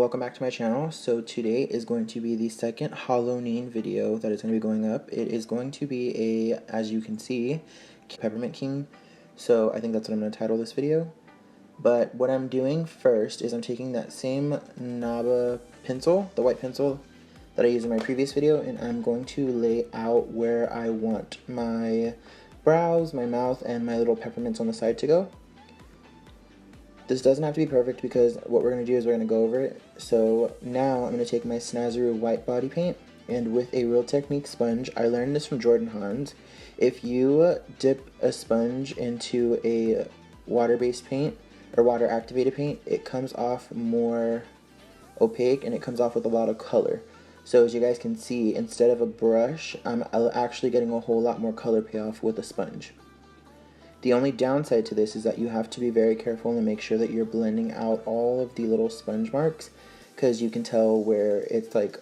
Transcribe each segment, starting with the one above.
welcome back to my channel. So today is going to be the second Halloween video that is going to be going up. It is going to be a, as you can see, Peppermint King. So I think that's what I'm going to title this video. But what I'm doing first is I'm taking that same Naba pencil, the white pencil that I used in my previous video, and I'm going to lay out where I want my brows, my mouth, and my little peppermints on the side to go. This doesn't have to be perfect because what we're going to do is we're going to go over it. So now I'm going to take my Snazaroo white body paint, and with a Real Technique sponge, I learned this from Jordan Hans. If you dip a sponge into a water-based paint or water-activated paint, it comes off more opaque and it comes off with a lot of color. So as you guys can see, instead of a brush, I'm actually getting a whole lot more color payoff with a sponge. The only downside to this is that you have to be very careful and make sure that you're blending out all of the little sponge marks, because you can tell where it's like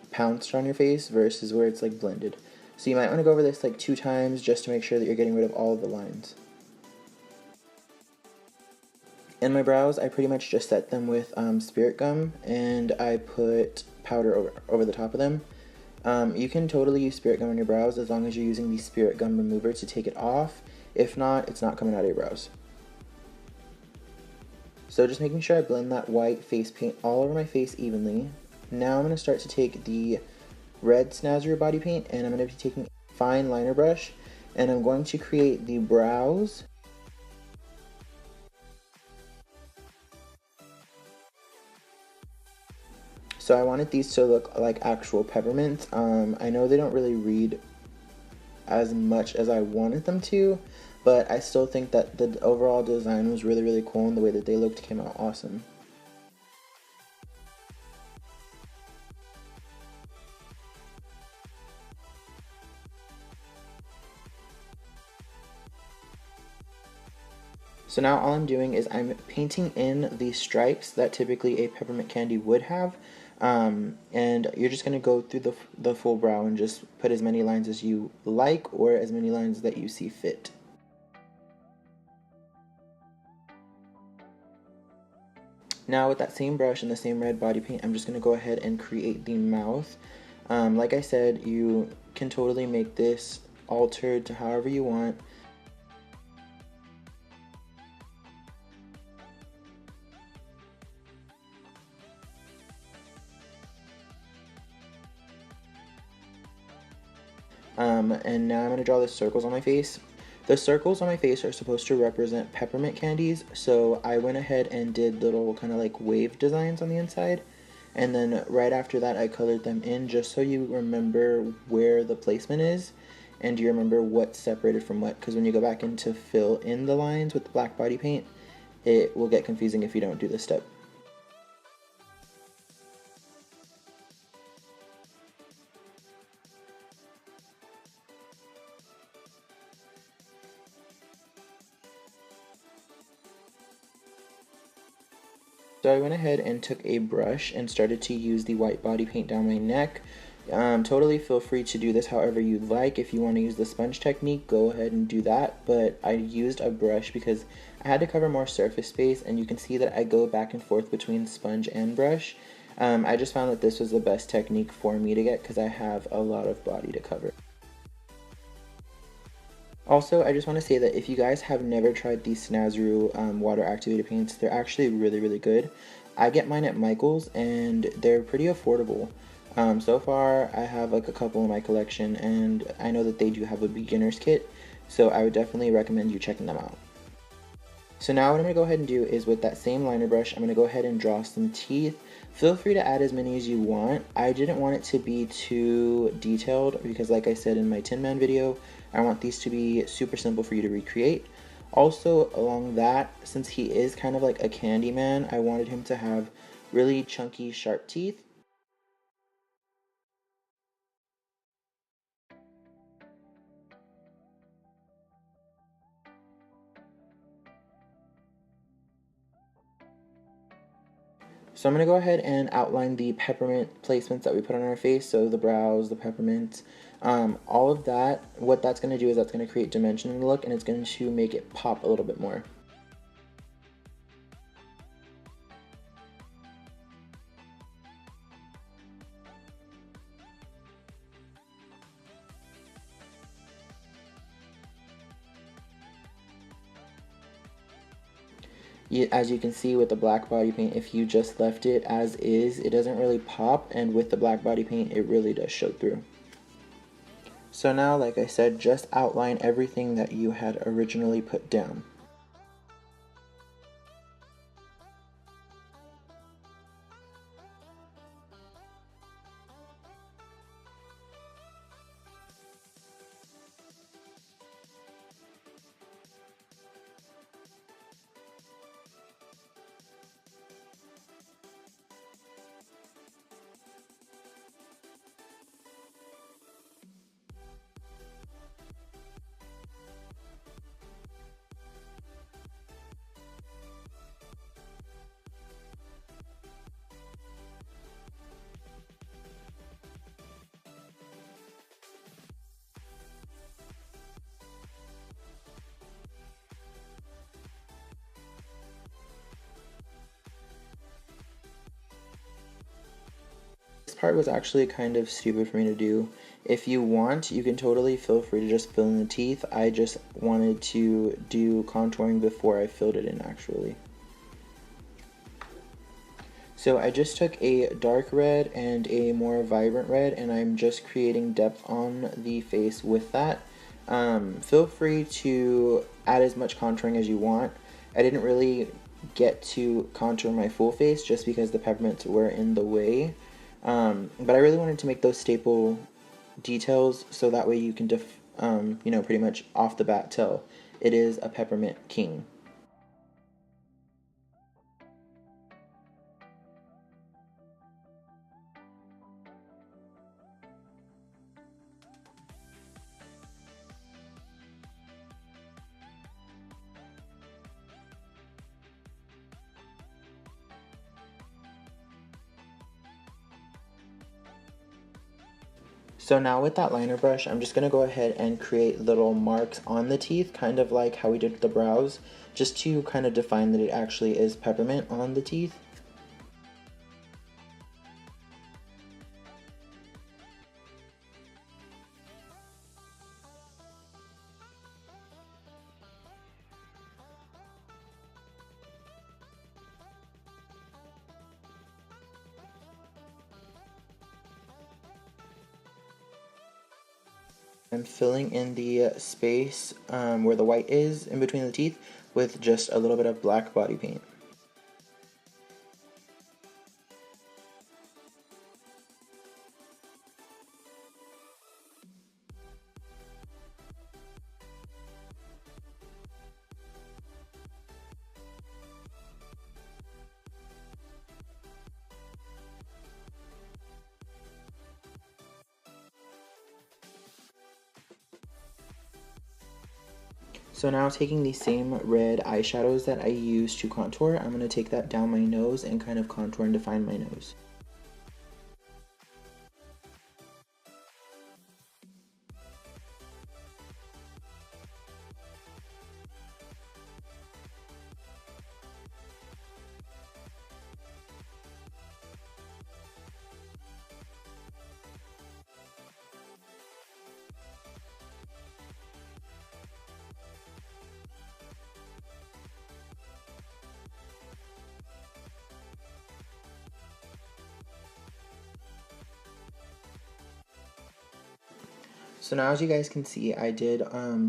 pounced on your face versus where it's like blended. So you might want to go over this like 2 times just to make sure that you're getting rid of all of the lines. And my brows, I pretty much just set them with spirit gum, and I put powder over the top of them. You can totally use spirit gum on your brows as long as you're using the spirit gum remover to take it off. If not, it's not coming out of your brows. So just making sure I blend that white face paint all over my face evenly. Now I'm going to start to take the red Snazaroo body paint, and I'm going to be taking a fine liner brush, and I'm going to create the brows. So I wanted these to look like actual peppermints. I know they don't really read as much as I wanted them to, but I still think that the overall design was really cool, and the way that they looked came out awesome. So now all I'm doing is I'm painting in the stripes that typically a peppermint candy would have, and you're just going to go through the full brow and just put as many lines as you like, or as many lines that you see fit. Now with that same brush and the same red body paint, I'm just going to go ahead and create the mouth. Like I said, you can totally make this altered to however you want. And now I'm going to draw the circles on my face. The circles on my face are supposed to represent peppermint candies, so I went ahead and did little kind of like wave designs on the inside, and then right after that I colored them in just so you remember where the placement is and you remember what's separated from what, because when you go back in to fill in the lines with the black body paint, it will get confusing if you don't do this step. So I went ahead and took a brush and started to use the white body paint down my neck. Totally feel free to do this however you like. If you want to use the sponge technique, go ahead and do that, but I used a brush because I had to cover more surface space, and you can see that I go back and forth between sponge and brush. I just found that this was the best technique for me to get because I have a lot of body to cover. Also, I just want to say that if you guys have never tried these Snazaroo water activated paints, they're actually really good. I get mine at Michael's and they're pretty affordable. So far I have like a couple in my collection, and I know that they do have a beginner's kit, so I would definitely recommend you checking them out. So now what I'm going to go ahead and do is with that same liner brush, I'm going to go ahead and draw some teeth. Feel free to add as many as you want. I didn't want it to be too detailed because, like I said in my Tin Man video, I want these to be super simple for you to recreate. Also, along that, since he is kind of like a candy man, I wanted him to have really chunky, sharp teeth. So I'm going to go ahead and outline the peppermint placements that we put on our face, so the brows, the peppermints, all of that. What that's going to do is that's going to create dimension in the look, and it's going to make it pop a little bit more. As you can see with the black body paint, if you just left it as is, it doesn't really pop, and with the black body paint, it really does show through. So now, like I said, just outline everything that you had originally put down. This part was actually kind of stupid for me to do. If you want, you can totally feel free to just fill in the teeth. I just wanted to do contouring before I filled it in actually. So I just took a dark red and a more vibrant red, and I'm just creating depth on the face with that. Feel free to add as much contouring as you want. I didn't really get to contour my full face just because the peppermints were in the way. But I really wanted to make those staple details so that way you can pretty much off the bat tell it is a Peppermint King. So now with that liner brush, I'm just going to go ahead and create little marks on the teeth, kind of like how we did with the brows, just to kind of define that it actually is peppermint on the teeth. I'm filling in the space where the white is in between the teeth with just a little bit of black body paint. So now taking the same red eyeshadows that I used to contour, I'm going to take that down my nose and kind of contour and define my nose. So now as you guys can see, I did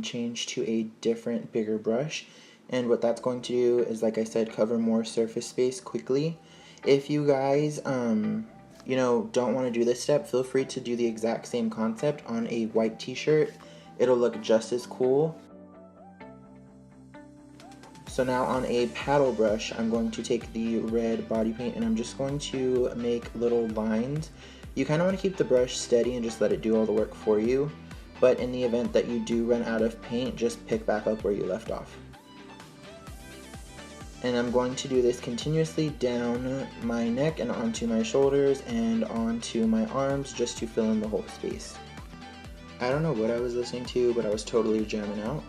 change to a different bigger brush, and what that's going to do is, like I said, cover more surface space quickly. If you guys don't want to do this step, feel free to do the exact same concept on a white t-shirt. It'll look just as cool. So now on a paddle brush, I'm going to take the red body paint and I'm just going to make little lines. You kind of want to keep the brush steady and just let it do all the work for you. But in the event that you do run out of paint, just pick back up where you left off. And I'm going to do this continuously down my neck and onto my shoulders and onto my arms just to fill in the whole space. I don't know what I was listening to, but I was totally jamming out.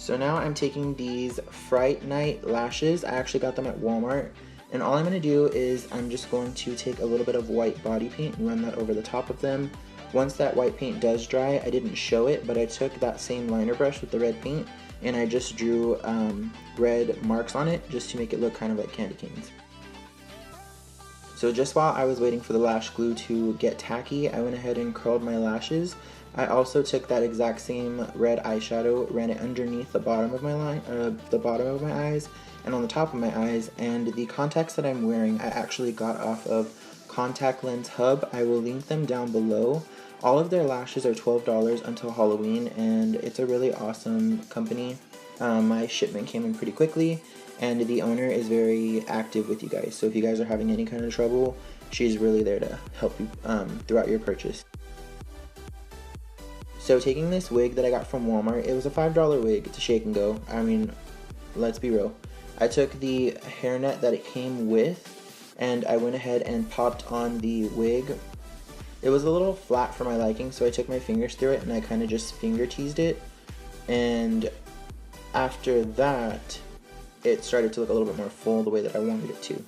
So now I'm taking these Fright Night lashes. I actually got them at Walmart. And all I'm going to do is I'm just going to take a little bit of white body paint and run that over the top of them. Once that white paint does dry, I didn't show it, but I took that same liner brush with the red paint and I just drew red marks on it just to make it look kind of like candy canes. So just while I was waiting for the lash glue to get tacky, I went ahead and curled my lashes. I also took that exact same red eyeshadow, ran it underneath the bottom of my eyes and on the top of my eyes, and the contacts that I'm wearing I actually got off of Contact Lens Hub. I will link them down below. All of their lashes are $12 until Halloween, and it's a really awesome company. My shipment came in pretty quickly, and the owner is very active with you guys, so if you guys are having any kind of trouble, she's really there to help you throughout your purchase. So taking this wig that I got from Walmart, it was a $5 wig. It's a shake and go. I mean, let's be real. I took the hairnet that it came with and I went ahead and popped on the wig. It was a little flat for my liking, so I took my fingers through it and I kind of just finger teased it. And after that, it started to look a little bit more full the way that I wanted it to.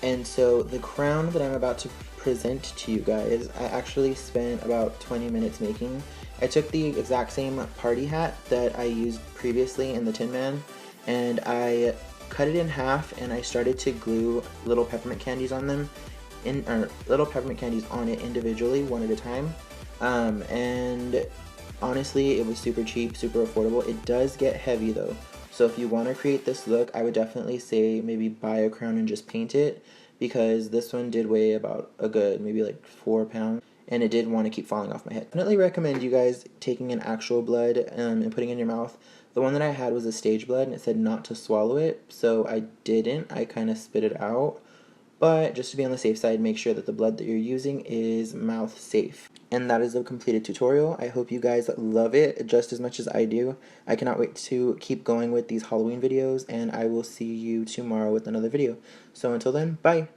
And so the crown that I'm about to present to you guys, I actually spent about 20 minutes making. I took the exact same party hat that I used previously in the Tin Man, and I cut it in half and I started to glue little peppermint candies on them, little peppermint candies on it individually, one at a time. And honestly, it was super cheap, super affordable. It does get heavy though. So if you want to create this look, I would definitely say maybe buy a crown and just paint it, because this one did weigh about a good maybe like 4 pounds, and it did want to keep falling off my head. Definitely recommend you guys taking an actual blood and putting it in your mouth. The one that I had was a stage blood and it said not to swallow it, so I didn't. I kind of spit it out. But just to be on the safe side, make sure that the blood that you're using is mouth safe. And that is a completed tutorial. I hope you guys love it just as much as I do. I cannot wait to keep going with these Halloween videos, and I will see you tomorrow with another video. So until then, bye!